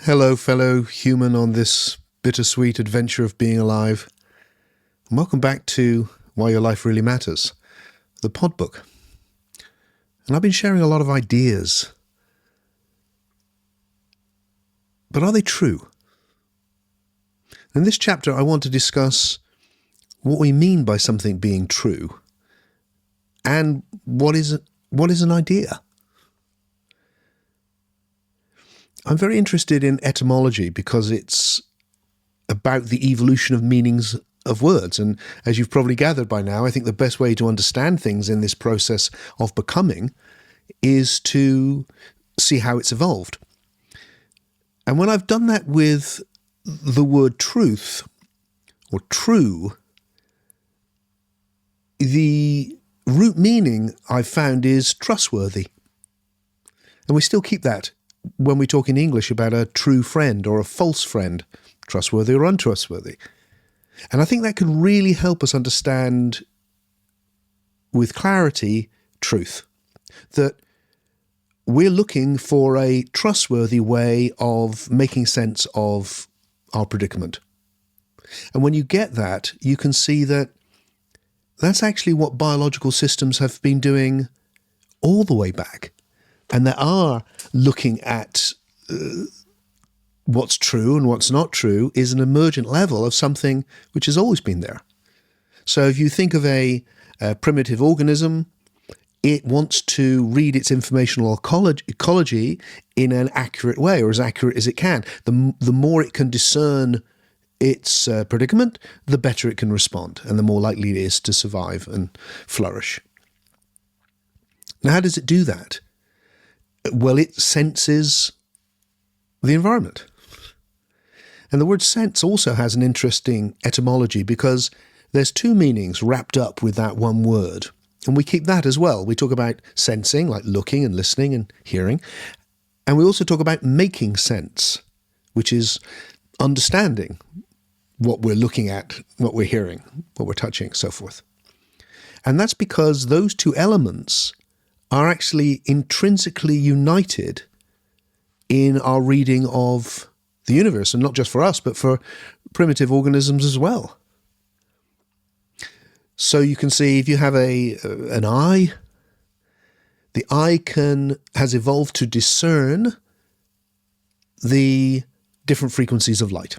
Hello, fellow human on this bittersweet adventure of being alive. And welcome back to Why Your Life Really Matters, the pod book. And I've been sharing a lot of ideas. But are they true? In this chapter, I want to discuss what we mean by something being true and what is an idea. I'm very interested in etymology because it's about the evolution of meanings of words. And as you've probably gathered by now, I think the best way to understand things in this process of becoming is to see how it's evolved. And when I've done that with the word truth or true, the root meaning I've found is trustworthy. And we still keep that when we talk in English about a true friend or a false friend, trustworthy or untrustworthy. And I think that can really help us understand with clarity truth, that we're looking for a trustworthy way of making sense of our predicament. And when you get that, you can see that that's actually what biological systems have been doing all the way back. And they are looking at what's true and what's not true is an emergent level of something which has always been there. So if you think of a primitive organism, it wants to read its informational ecology in an accurate way, or as accurate as it can. The more it can discern its predicament, the better it can respond, and the more likely it is to survive and flourish. Now, how does it do that? Well, it senses the environment. And the word sense also has an interesting etymology because there's two meanings wrapped up with that one word. And we keep that as well. We talk about sensing, like looking and listening and hearing. And we also talk about making sense, which is understanding what we're looking at, what we're hearing, what we're touching, so forth. And that's because those two elements are actually intrinsically united in our reading of the universe, and not just for us, but for primitive organisms as well. So you can see if you have an eye, the eye has evolved to discern the different frequencies of light,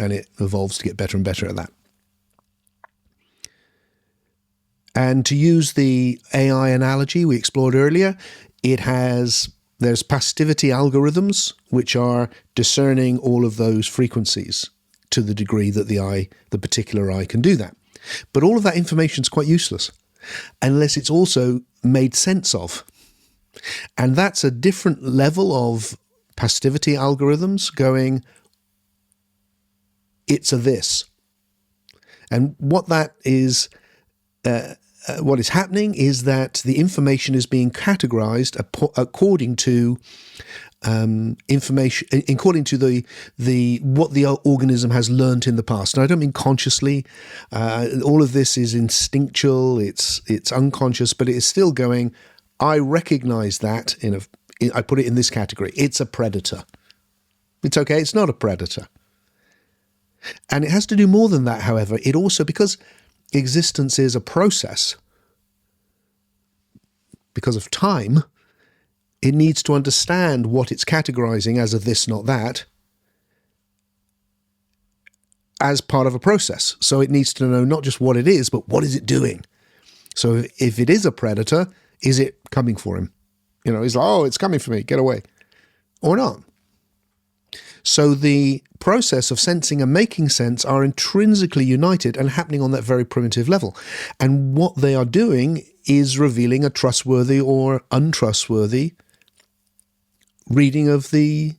and it evolves to get better and better at that. And to use the AI analogy we explored earlier, there's passivity algorithms which are discerning all of those frequencies to the degree that the particular eye can do that. But all of that information is quite useless unless it's also made sense of. And that's a different level of passivity algorithms going, it's a this. And what that is, what is happening is that the information is being categorized according to information, according to what the organism has learned in the past. And I don't mean consciously. All of this is instinctual. It's unconscious, but it is still going. I recognize that I put it in this category. It's a predator. It's okay. It's not a predator. And it has to do more than that. However, it also, because existence is a process, because of time, it needs to understand what it's categorizing as a this, not that, as part of a process. So it needs to know not just what it is, but what is it doing? So if it is a predator, is it coming for him? He's like, oh, it's coming for me, get away. Or not. So the process of sensing and making sense are intrinsically united and happening on that very primitive level. And what they are doing is revealing a trustworthy or untrustworthy reading of the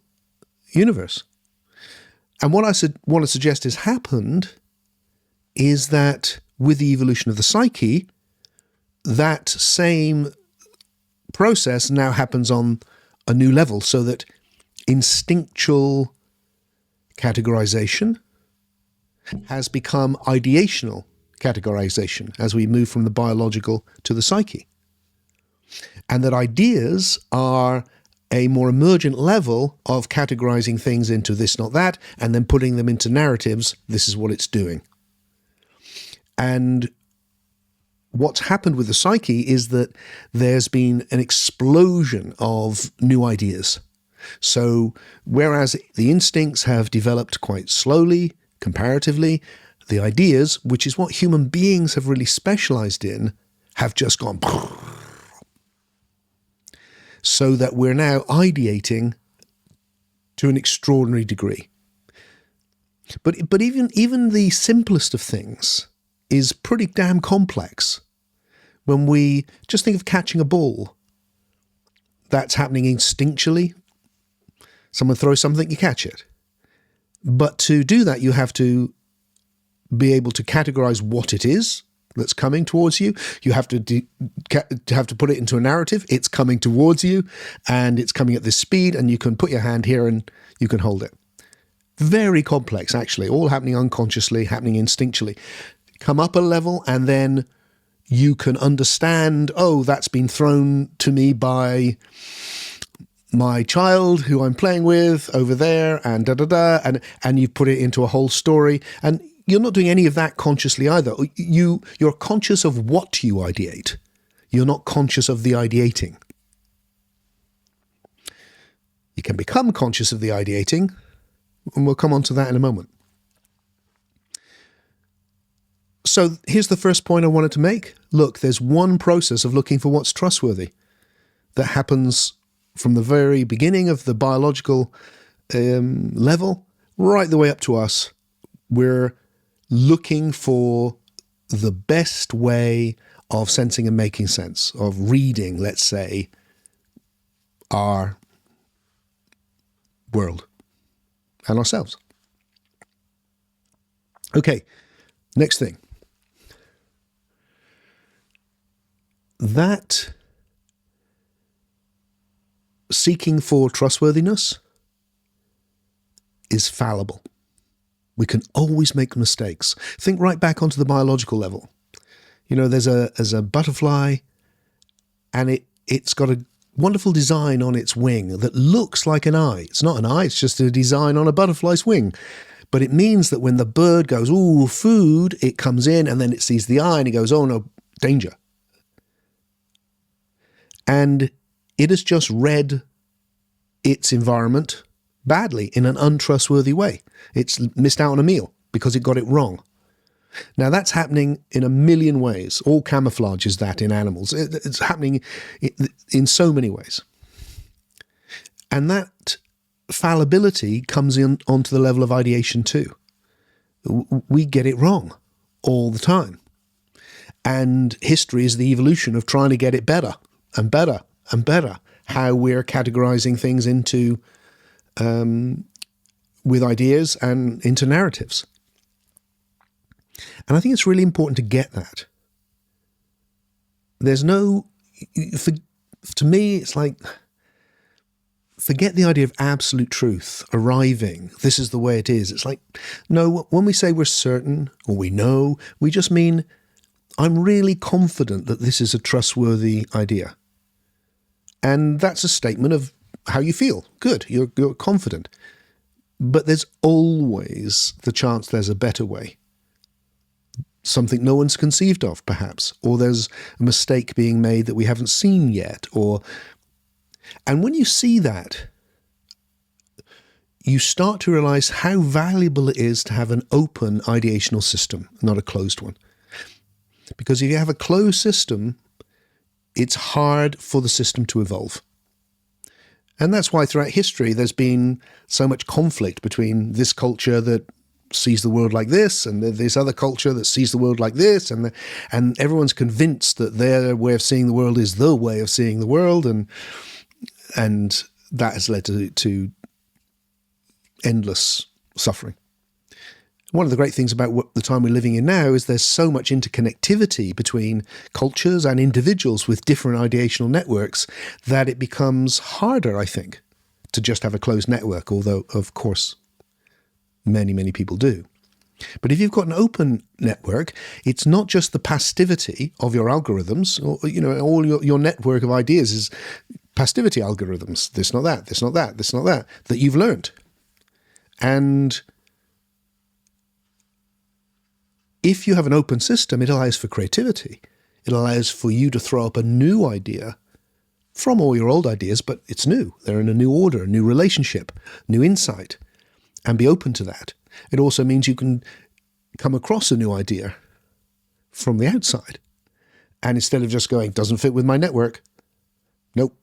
universe. And what I want to suggest has happened is that with the evolution of the psyche, that same process now happens on a new level, so that instinctual categorization has become ideational categorization as we move from the biological to the psyche. And that ideas are a more emergent level of categorizing things into this, not that, and then putting them into narratives. This is what it's doing. And what's happened with the psyche is that there's been an explosion of new ideas. So whereas the instincts have developed quite slowly, comparatively, the ideas, which is what human beings have really specialized in, have just gone so that we're now ideating to an extraordinary degree. But even the simplest of things is pretty damn complex. When we just think of catching a ball, that's happening instinctually. Someone throws something, you catch it. But to do that, you have to be able to categorize what it is that's coming towards you. You have to put it into a narrative. It's coming towards you, and it's coming at this speed, and you can put your hand here and you can hold it. Very complex, actually, all happening unconsciously, happening instinctually. Come up a level, and then you can understand, oh, that's been thrown to me by my child who I'm playing with over there, and and you've put it into a whole story. And you're not doing any of that consciously either. You're conscious of what you ideate. You're not conscious of the ideating. You can become conscious of the ideating, and we'll come on to that in a moment. So here's the first point I wanted to make. Look, there's one process of looking for what's trustworthy that happens from the very beginning of the biological level right the way up to us. We're looking for the best way of sensing and making sense, of reading, let's say, our world and ourselves. Okay, next thing. That seeking for trustworthiness is fallible. We can always make mistakes. Think right back onto the biological level. You know, there's a butterfly, and it's got a wonderful design on its wing that looks like an eye. It's not an eye, it's just a design on a butterfly's wing. But it means that when the bird goes, ooh, food, it comes in, and then it sees the eye, and it goes, oh no, danger. And it has just read its environment badly in an untrustworthy way. It's missed out on a meal because it got it wrong. Now that's happening in a million ways. All camouflage is that in animals. It's happening in so many ways. And that fallibility comes in onto the level of ideation too. We get it wrong all the time. And history is the evolution of trying to get it better and better and better. How we're categorizing things into with ideas and into narratives. And I think it's really important to get that. There's no, to me, it's like, forget the idea of absolute truth, arriving, this is the way it is. It's like, no, when we say we're certain or we know, we just mean, I'm really confident that this is a trustworthy idea. And that's a statement of how you feel. Good, you're confident. But there's always the chance there's a better way. Something no one's conceived of, perhaps. Or there's a mistake being made that we haven't seen yet. And when you see that, you start to realize how valuable it is to have an open ideational system, not a closed one. Because if you have a closed system, it's hard for the system to evolve. And that's why throughout history there's been so much conflict between this culture that sees the world like this and this other culture that sees the world like this, and everyone's convinced that their way of seeing the world is the way of seeing the world, and that has led to endless suffering. One of the great things about the time we're living in now is there's so much interconnectivity between cultures and individuals with different ideational networks that it becomes harder, I think, to just have a closed network, although, of course, many, many people do. But if you've got an open network, it's not just the passivity of your algorithms, or, all your network of ideas is passivity algorithms, this, not that, this, not that, this, not that, that you've learned. And if you have an open system, it allows for creativity. It allows for you to throw up a new idea from all your old ideas, but it's new. They're in a new order, a new relationship, new insight, and be open to that. It also means you can come across a new idea from the outside. And instead of just going, doesn't fit with my network, nope,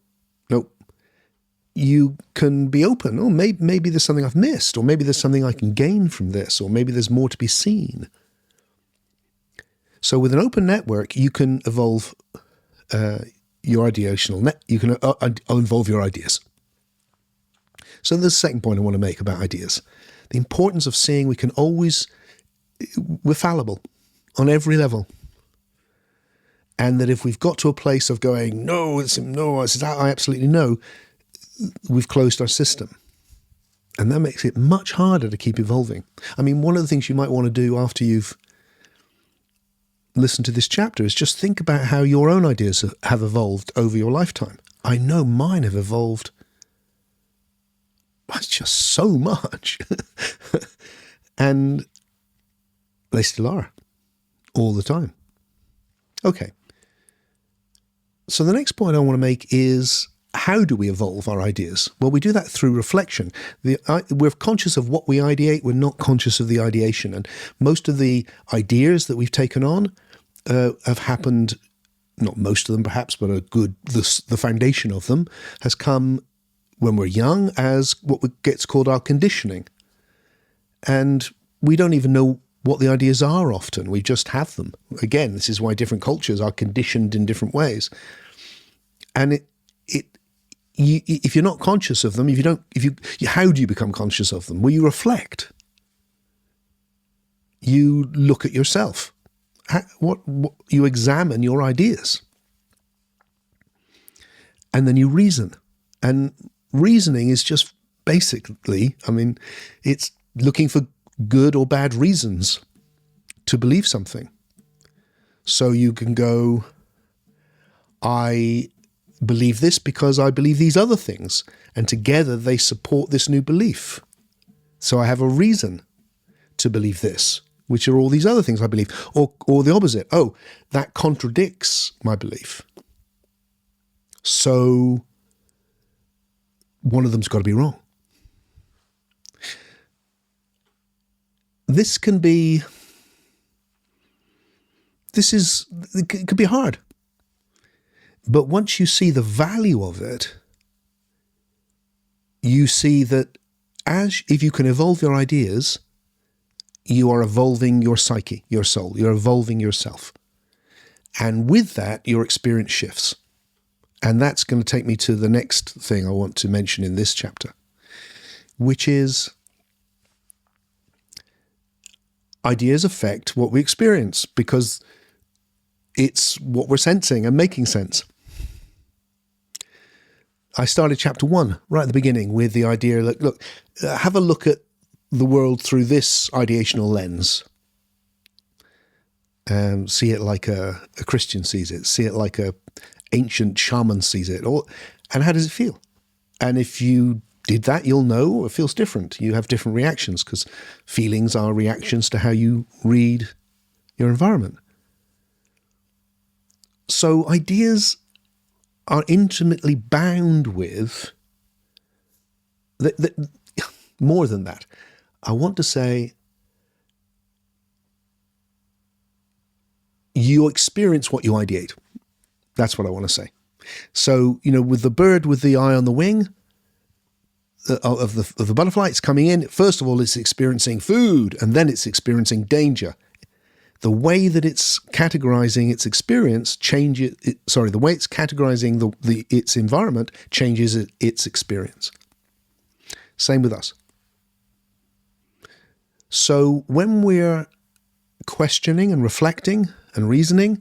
you can be open. Oh, maybe there's something I've missed, or maybe there's something I can gain from this, or maybe there's more to be seen. So with an open network, you can evolve your ideational net. You can involve your ideas. So there's the second point I want to make about ideas. The importance of seeing we're fallible on every level. And that if we've got to a place of going, no, I absolutely know, we've closed our system. And that makes it much harder to keep evolving. I mean, one of the things you might want to do after you've listened to this chapter is just think about how your own ideas have evolved over your lifetime. I know mine have evolved just so much. And they still are, all the time. Okay. So the next point I want to make is, how do we evolve our ideas? Well, we do that through reflection. We're conscious of what we ideate. We're not conscious of the ideation. And most of the ideas that we've taken on have happened, not most of them perhaps, but the foundation of them has come when we're young as what gets called our conditioning. And we don't even know what the ideas are often. We just have them. Again, this is why different cultures are conditioned in different ways. And if you're not conscious of them, how do you become conscious of them? Well, you reflect. You look at yourself. You examine your ideas. And then you reason. And reasoning is just basically, it's looking for good or bad reasons to believe something. So you can go, I believe this because I believe these other things, and together they support this new belief. So I have a reason to believe this, which are all these other things I believe. Or the opposite. Oh, that contradicts my belief. So one of them's got to be wrong. It could be hard. But once you see the value of it, you see that if you can evolve your ideas, you are evolving your psyche, your soul. You're evolving yourself. And with that, your experience shifts. And that's going to take me to the next thing I want to mention in this chapter, which is ideas affect what we experience because it's what we're sensing and making sense. I started chapter 1 right at the beginning with the idea that, look, have a look at the world through this ideational lens. See it like a Christian sees it. See it like a ancient shaman sees it. And how does it feel? And if you did that, you'll know it feels different. You have different reactions because feelings are reactions to how you read your environment. So ideas are intimately bound with more than that. I want to say you experience what you ideate. That's what I want to say. So, with the bird with the eye on the wing of the butterfly, it's coming in. First of all, it's experiencing food, and then it's experiencing danger. The way that it's categorizing its experience the way it's categorizing its environment changes its experience. Same with us. So when we're questioning and reflecting and reasoning,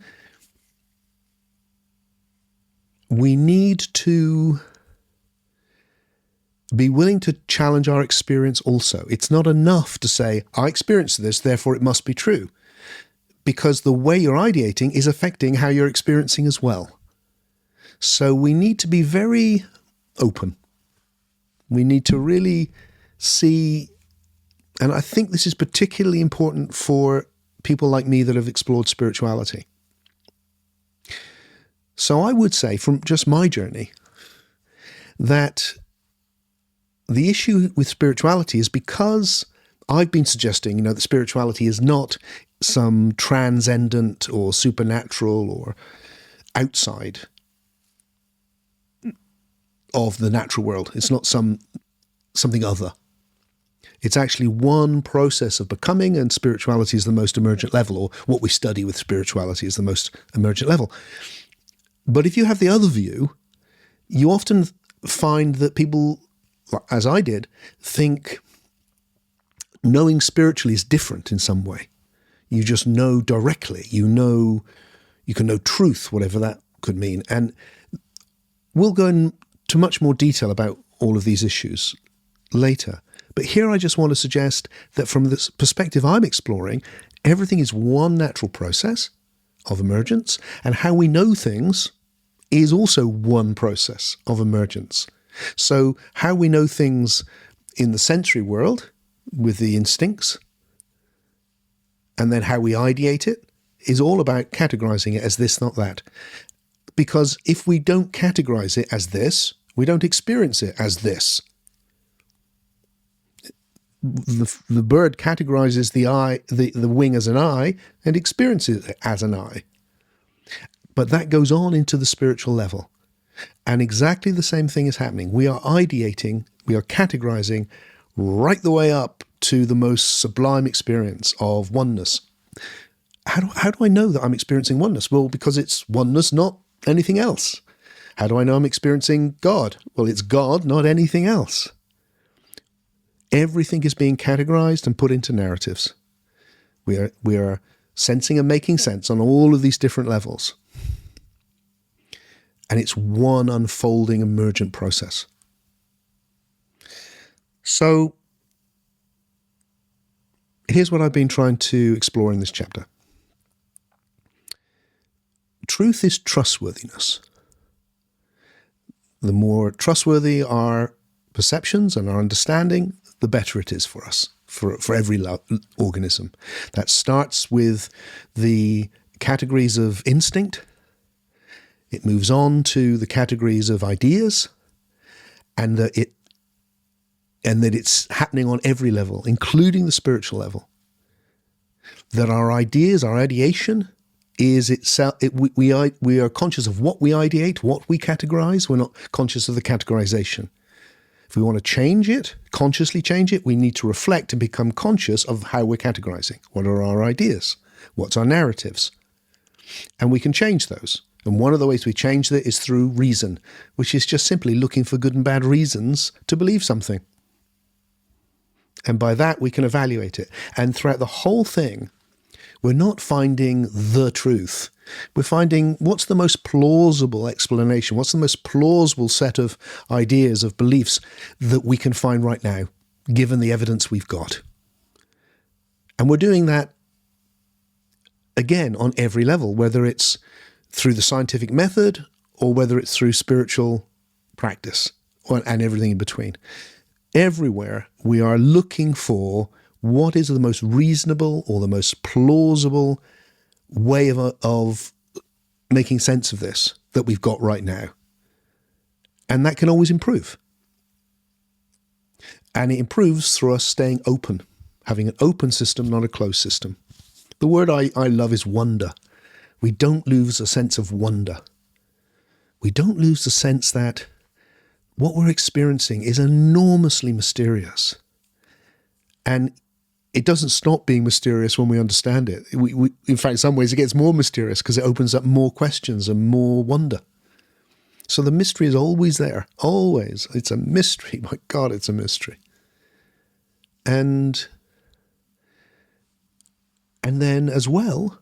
we need to be willing to challenge our experience also. It's not enough to say, I experienced this, therefore it must be true. Because the way you're ideating is affecting how you're experiencing as well. So we need to be very open. We need to really see, and I think this is particularly important for people like me that have explored spirituality. So I would say, from just my journey, that the issue with spirituality is because I've been suggesting, that spirituality is not some transcendent or supernatural or outside of the natural world. It's not something other. It's actually one process of becoming, and spirituality is the most emergent level, or what we study with spirituality is the most emergent level. But if you have the other view, you often find that people, as I did, think knowing spiritually is different in some way. You just know directly. You can know truth, whatever that could mean. And we'll go into much more detail about all of these issues later. But here I just want to suggest that from this perspective I'm exploring, everything is one natural process of emergence, and how we know things is also one process of emergence. So how we know things in the sensory world with the instincts, and then how we ideate it, is all about categorizing it as this, not that. Because if we don't categorize it as this, we don't experience it as this. The bird categorizes the wing as an eye and experiences it as an eye. But that goes on into the spiritual level. And exactly the same thing is happening. We are ideating, we are categorizing right the way up to the most sublime experience of oneness. How do I know that I'm experiencing oneness? Well, because it's oneness, not anything else. How do I know I'm experiencing God? Well, it's God, not anything else. Everything is being categorized and put into narratives. We are sensing and making sense on all of these different levels. And it's one unfolding emergent process. So here's what I've been trying to explore in this chapter. Truth is trustworthiness. The more trustworthy our perceptions and our understanding, the better it is for us, for every organism. That starts with the categories of instinct. It moves on to the categories of ideas, and that it's happening on every level, including the spiritual level. That our ideas, our ideation, is itself. We are conscious of what we ideate, what we categorize. We're not conscious of the categorization. If we want to change it, consciously change it, we need to reflect and become conscious of how we're categorizing. What are our ideas? What's our narratives? And we can change those. And one of the ways we change that is through reason, which is just simply looking for good and bad reasons to believe something. And by that, we can evaluate it. And throughout the whole thing, we're not finding the truth. We're finding what's the most plausible explanation, what's the most plausible set of ideas, of beliefs that we can find right now, given the evidence we've got. And we're doing that, again, on every level, whether it's through the scientific method or whether it's through spiritual practice and everything in between. Everywhere we are looking for what is the most reasonable or the most plausible way of making sense of this that we've got right now. And that can always improve. And it improves through us staying open, having an open system, not a closed system. The word I love is wonder. We don't lose a sense of wonder. We don't lose the sense that what we're experiencing is enormously mysterious. And it doesn't stop being mysterious when we understand it. In fact, in some ways, it gets more mysterious because it opens up more questions and more wonder. So the mystery is always there, always. It's a mystery. My God, it's a mystery. And then as well,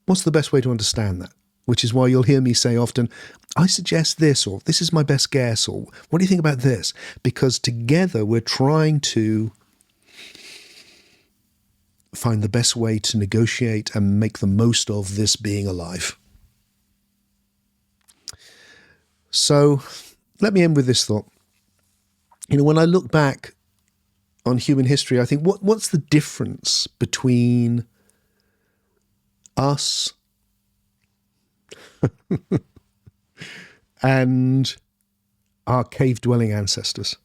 what's the best way to understand that? Which is why you'll hear me say often, I suggest this, or this is my best guess, or what do you think about this? Because together we're trying to find the best way to negotiate and make the most of this being alive. So let me end with this thought. When I look back on human history, I think, what's the difference between us and our cave-dwelling ancestors?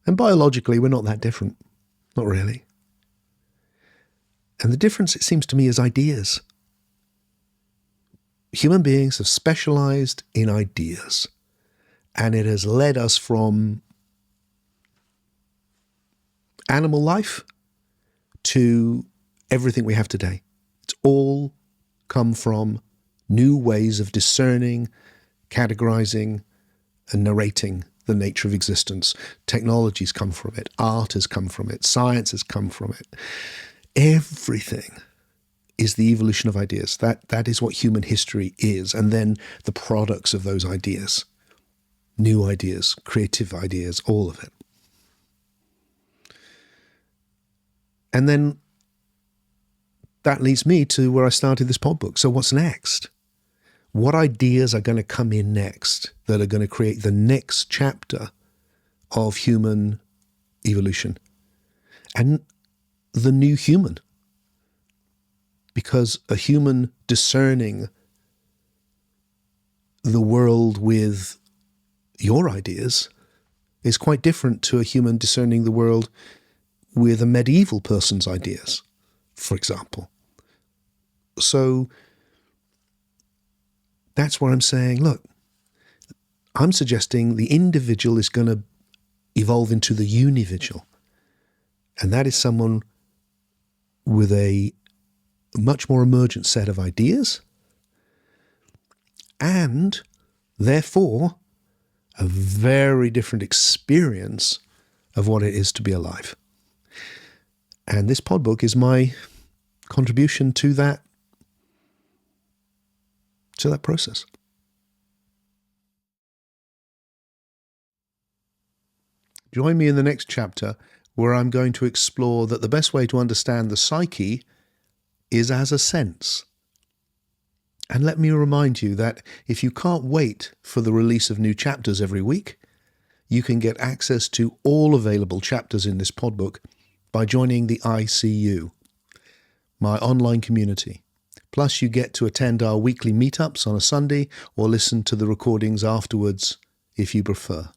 And biologically, we're not that different. Not really. And the difference, it seems to me, is ideas. Human beings have specialized in ideas, and it has led us from animal life to everything we have today. It's all come from new ways of discerning, categorizing, and narrating the nature of existence. Technology's come from it. Art has come from it. Science has come from it. Everything is the evolution of ideas. That is what human history is. And then the products of those ideas. New ideas, creative ideas, all of it. And then that leads me to where I started this pod book. So what's next? What ideas are going to come in next that are going to create the next chapter of human evolution and the new human? Because a human discerning the world with your ideas is quite different to a human discerning the world with a medieval person's ideas, for example. So that's where I'm saying, look, I'm suggesting the individual is going to evolve into the unividual. And that is someone with a much more emergent set of ideas and therefore a very different experience of what it is to be alive. And this pod book is my contribution to that process. Join me in the next chapter where I'm going to explore that the best way to understand the psyche is as a sense. And let me remind you that if you can't wait for the release of new chapters every week, you can get access to all available chapters in this pod book by joining the ICU, my online community. Plus, you get to attend our weekly meetups on a Sunday or listen to the recordings afterwards if you prefer.